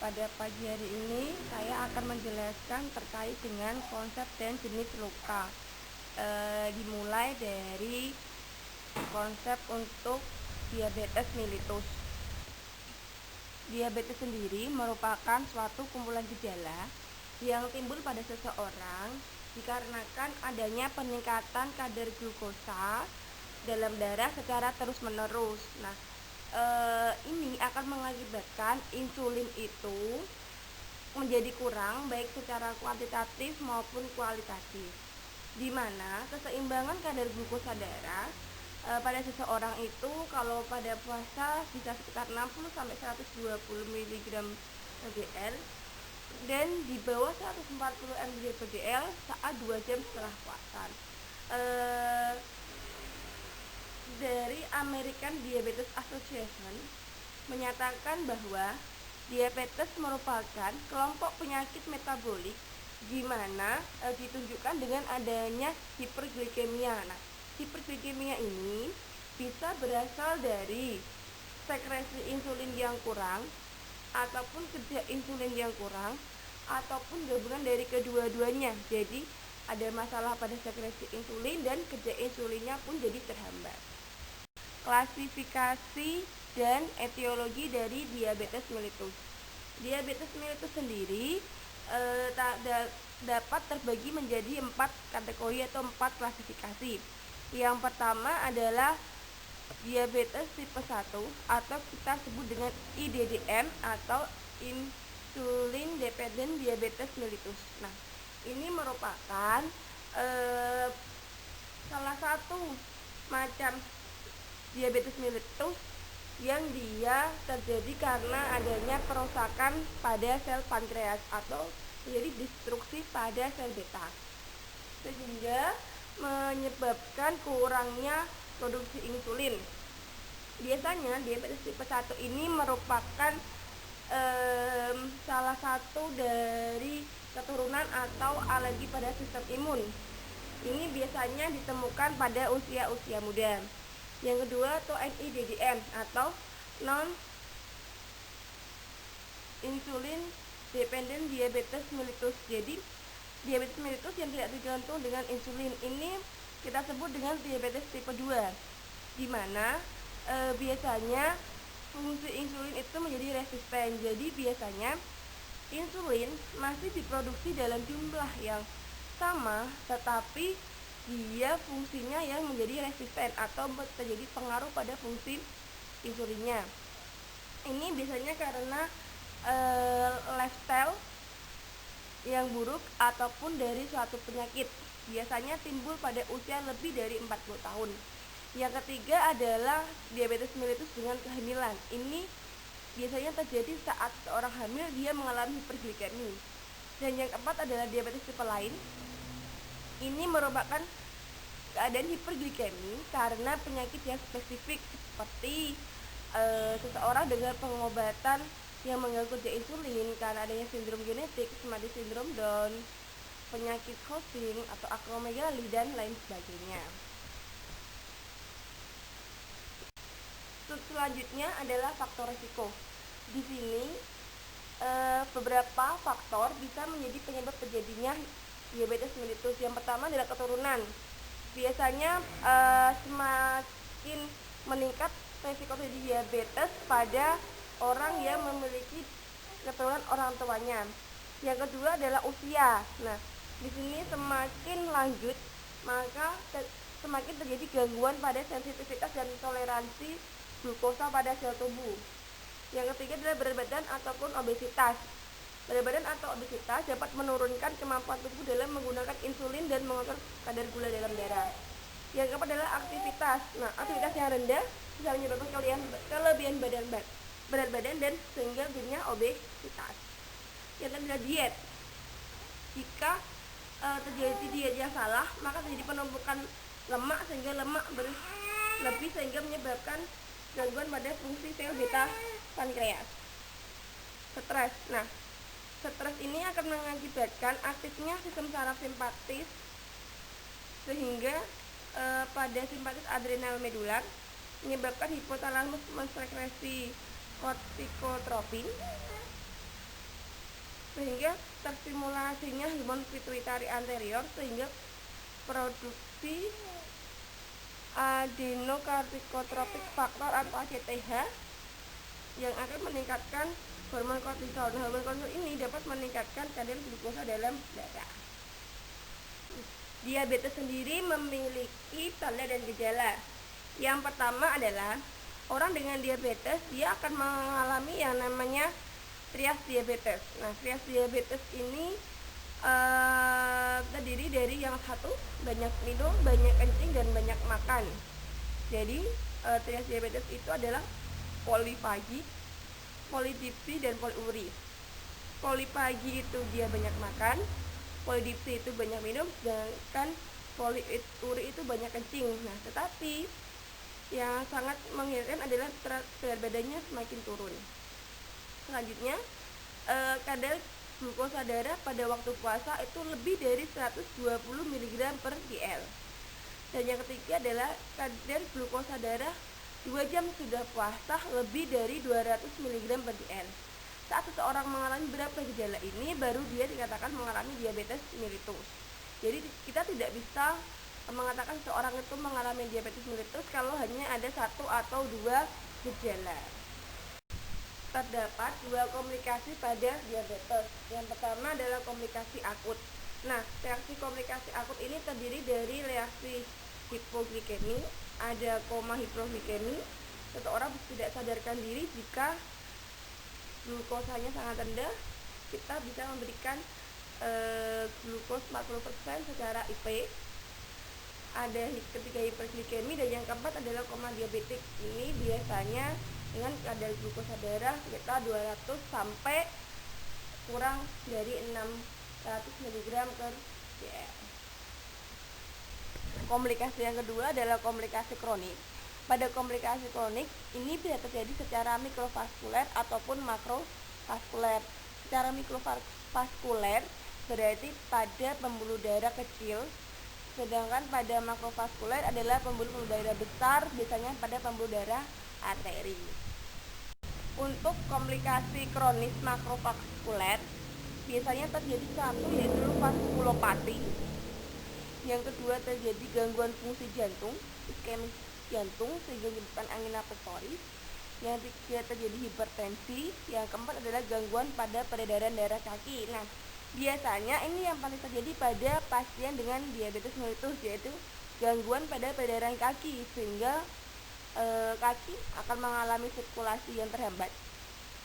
pada pagi hari ini saya akan menjelaskan terkait dengan konsep dan jenis luka. Dimulai dari konsep untuk diabetes mellitus. Diabetes sendiri merupakan suatu kumpulan gejala yang timbul pada seseorang dikarenakan adanya peningkatan kadar glukosa dalam darah secara terus-menerus. Ini akan mengakibatkan insulin itu menjadi kurang baik secara kuantitatif maupun kualitatif, di mana keseimbangan kadar glukosa darah pada seseorang itu kalau pada puasa bisa sekitar 60 sampai 120 mg mg dan di bawah 140 mg/dl saat 2 jam setelah puasa. Dari American Diabetes Association menyatakan bahwa diabetes merupakan kelompok penyakit metabolik di mana ditunjukkan dengan adanya hiperglikemia. Hiperglikemia ini bisa berasal dari sekresi insulin yang kurang ataupun kerja insulin yang kurang ataupun gabungan dari kedua-duanya. Jadi ada masalah pada sekresi insulin dan kerja insulinnya pun jadi terhambat. Klasifikasi dan etiologi dari diabetes mellitus. Diabetes mellitus sendiri dapat terbagi menjadi 4 kategori atau 4 klasifikasi. Yang pertama adalah diabetes tipe 1 atau kita sebut dengan IDDM atau insulin dependent diabetes mellitus. Ini merupakan salah satu macam diabetes mellitus yang dia terjadi karena adanya perusakan pada sel pankreas atau menjadi destruksi pada sel beta, sehingga menyebabkan kurangnya produksi insulin. Biasanya diabetes tipe 1 ini merupakan salah satu dari keturunan atau alergi pada sistem imun. Ini biasanya ditemukan pada usia muda. Yang kedua atau NIDDM atau non insulin dependent diabetes mellitus. Jadi diabetes mellitus yang tidak tergantung dengan insulin ini kita sebut dengan diabetes tipe 2, di mana biasanya fungsi insulin itu menjadi resisten. Jadi biasanya insulin masih diproduksi dalam jumlah yang sama, tetapi dia fungsinya yang menjadi resisten atau terjadi pengaruh pada fungsi insulinnya. Ini biasanya karena lifestyle yang buruk ataupun dari suatu penyakit. Biasanya timbul pada usia lebih dari 40 tahun. Yang ketiga adalah diabetes mellitus dengan kehamilan. Ini biasanya terjadi saat seorang hamil dia mengalami hiperglikemi. Dan yang keempat adalah diabetes tipe lain. Ini merupakan keadaan hiperglikemi karena penyakit yang spesifik seperti seseorang dengan pengobatan yang mengganggu kerja insulin karena adanya sindrom genetik seperti sindrom Down, penyakit Cushing atau akromegali dan lain sebagainya. Selanjutnya adalah faktor risiko. Di sini beberapa faktor bisa menjadi penyebab terjadinya diabetes mellitus. Yang pertama adalah keturunan. Biasanya semakin meningkat risiko terjadi diabetes pada orang yang memiliki keturunan orang tuanya. Yang kedua adalah usia. Di sini semakin lanjut maka semakin terjadi gangguan pada sensitivitas dan toleransi glukosa pada sel tubuh. Yang ketiga adalah berat badan ataupun obesitas. Berat badan atau obesitas dapat menurunkan kemampuan tubuh dalam menggunakan insulin dan mengontrol kadar gula dalam darah. Yang keempat adalah aktivitas. Aktivitas yang rendah bisa menyebabkan kelebihan berat badan dan sehingga jadinya obesitas. Yang ketiga adalah diet. Jika terjadi diet yang salah, maka terjadi penumpukan lemak sehingga lemak berlebih sehingga menyebabkan gangguan pada fungsi sel beta pankreas. Stres. Stres ini akan mengakibatkan aktifnya sistem saraf simpatis sehingga pada simpatis adrenal medular menyebabkan hipotalamus mensekresi kortikotropin sehingga terstimulasinya hormon pituitari anterior sehingga produksi adenokortikotropik faktor atau ACTH yang akan meningkatkan hormon kortisol. Nah, hormon kortisol ini dapat meningkatkan kadar glukosa dalam darah. Diabetes sendiri memiliki tanda dan gejala. Yang pertama adalah orang dengan diabetes dia akan mengalami yang namanya trias diabetes. Nah, trias diabetes ini terdiri dari yang satu, banyak minum, banyak kencing, dan banyak makan. Jadi trias diabetes itu adalah polifagi, polidipsi, dan poliuri. Polifagi itu dia banyak makan, polidipsi itu banyak minum, sedangkan poliuri itu banyak kencing. Nah, tetapi yang sangat mengherankan adalah berat badannya semakin turun. Selanjutnya, kadar glukosa darah pada waktu puasa itu lebih dari 120 mg per dl. Dan yang ketiga adalah kadar glukosa darah 2 jam sudah puasa lebih dari 200 mg per dl. Saat seseorang mengalami beberapa gejala ini, baru dia dikatakan mengalami diabetes mellitus. Jadi kita tidak bisa mengatakan seorang itu mengalami diabetes mellitus kalau hanya ada satu atau dua gejala. Terdapat dua komplikasi pada diabetes. Yang pertama adalah komplikasi akut. Nah, reaksi komplikasi akut ini terdiri dari reaksi hipoglikemi, ada koma hipoglikemi. Seseorang tidak sadarkan diri jika glukosanya sangat rendah, kita bisa memberikan glukos 40% secara IP. Ada ketiga hiperglikemi, dan yang keempat adalah koma diabetik. Ini biasanya dengan kadar glukosa darah sekitar 200 sampai kurang dari 600 mg per dl. Komplikasi yang kedua adalah komplikasi kronik. Pada komplikasi kronik ini bisa terjadi secara mikrovaskuler ataupun makrovaskuler. Secara mikrovaskuler berarti pada pembuluh darah kecil, sedangkan pada makrovaskuler adalah pembuluh darah besar, biasanya pada pembuluh darah arteri. Untuk komplikasi kronis makrovaskuler biasanya terjadi satu yaitu vaskulopati, yang kedua terjadi gangguan fungsi jantung, iskemi jantung sehingga menyebabkan angina pectoris, yang ketiga terjadi hipertensi, yang keempat adalah gangguan pada peredaran darah kaki. Nah, biasanya ini yang paling terjadi pada pasien dengan diabetes mellitus, yaitu gangguan pada peredaran kaki sehingga kaki akan mengalami sirkulasi yang terhambat.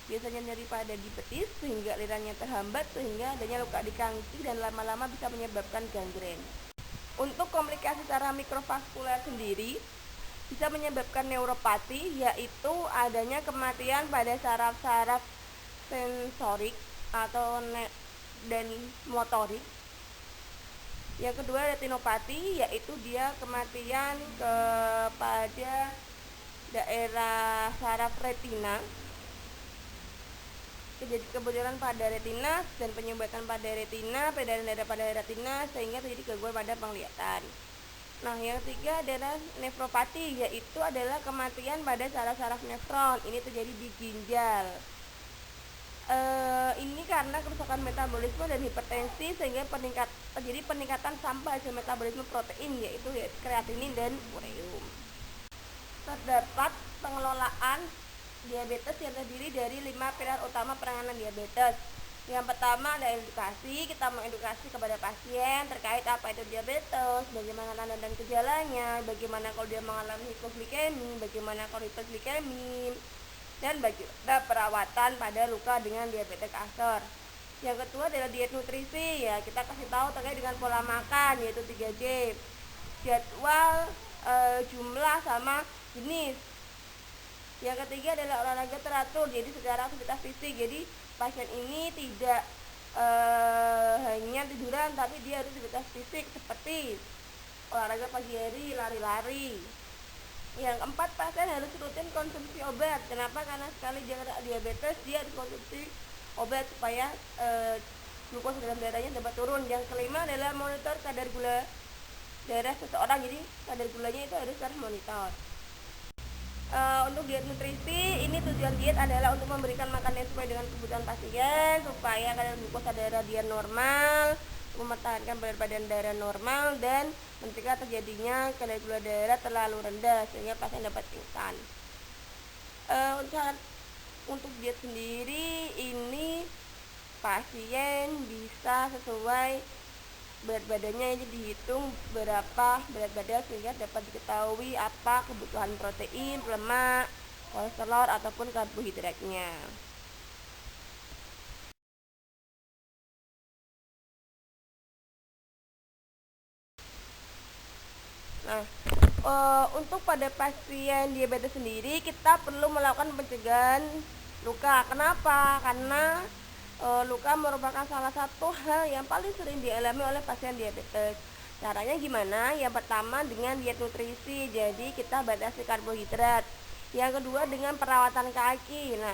Biasanya nyeri pada di betis sehingga alirannya terhambat sehingga adanya luka di kaki dan lama-lama bisa menyebabkan gangren. Untuk komplikasi secara mikrovaskuler sendiri bisa menyebabkan neuropati, yaitu adanya kematian pada saraf-saraf sensorik atau dan motorik. Yang kedua retinopati, yaitu dia kematian kepada daerah saraf retina, terjadi kebocoran pada retina dan penyumbatan pada retina, peredaran darah pada retina sehingga terjadi gangguan pada penglihatan. Nah, yang ketiga adalah nefropati, yaitu adalah kematian pada saraf-saraf nefron. Ini terjadi di ginjal. Ini karena kerusakan metabolisme dan hipertensi sehingga terjadi peningkatan sampah hasil metabolisme protein, yaitu kreatinin dan ureum. Terdapat pengelolaan diabetes yang terdiri dari 5 pilar utama penanganan diabetes. Yang pertama adalah edukasi. Kita mengedukasi kepada pasien terkait apa itu diabetes, bagaimana tanda dan gejalanya, bagaimana kalau dia mengalami hipoglikemi, bagaimana kalau hiperglikemi, dan bagaimana perawatan pada luka dengan diabetes akut. Yang kedua adalah diet nutrisi, ya kita kasih tahu terkait dengan pola makan, yaitu 3J, jadwal, jumlah sama jenis. Yang ketiga adalah olahraga teratur, jadi secara aktivitas fisik. Jadi pasien ini tidak hanya tiduran, tapi dia harus aktivitas fisik seperti olahraga pagi hari, lari-lari. Yang keempat, pasien harus rutin konsumsi obat. Kenapa? Karena sekali dia diabetes, dia harus konsumsi obat supaya glukosa dalam darahnya dapat turun. Yang kelima adalah monitor kadar gula darah seseorang, jadi kadar gulanya itu harus termonitor. Untuk diet nutrisi, ini tujuan diet adalah untuk memberikan makanan sesuai dengan kebutuhan pasien supaya kadar glukosa darah dia normal, mempertahankan berat badan darah normal, dan mencegah terjadinya kadar gula darah terlalu rendah sehingga pasien dapat pingsan. Untuk diet sendiri ini pasien bisa sesuai berat badannya, jadi dihitung berapa berat badan sehingga dapat diketahui apa kebutuhan protein, lemak, kolesterol ataupun karbohidratnya. Nah, untuk pada pasien diabetes sendiri kita perlu melakukan pencegahan luka. Kenapa? Karena luka merupakan salah satu hal yang paling sering dialami oleh pasien diabetes. Caranya gimana? Yang pertama dengan diet nutrisi, jadi kita batasi karbohidrat. Yang kedua dengan perawatan kaki. Nah,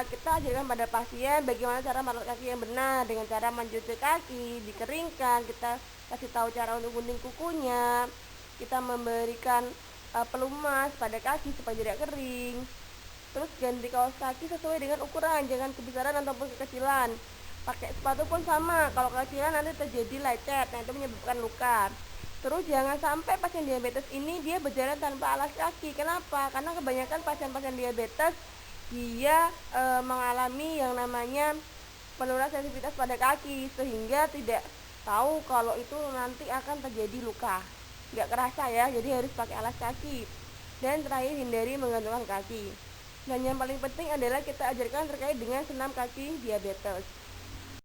kita ajarkan pada pasien bagaimana cara merawat kaki yang benar dengan cara mencuci kaki, dikeringkan, kita kasih tahu cara untuk gunting kukunya, kita memberikan pelumas pada kaki supaya tidak kering. Terus ganti kaos kaki sesuai dengan ukuran, jangan kebesaran ataupun kekecilan. Pakai sepatu pun sama, kalau kekecilan nanti terjadi lecet, nah itu menyebabkan luka. Terus jangan sampai pasien diabetes ini dia berjalan tanpa alas kaki. Kenapa? Karena kebanyakan pasien-pasien diabetes dia mengalami yang namanya penurunan sensitivitas pada kaki sehingga tidak tahu kalau itu nanti akan terjadi luka. Nggak kerasa ya, jadi harus pakai alas kaki. Dan terakhir hindari menggantungkan kaki. Dan yang paling penting adalah kita ajarkan terkait dengan senam kaki diabetes.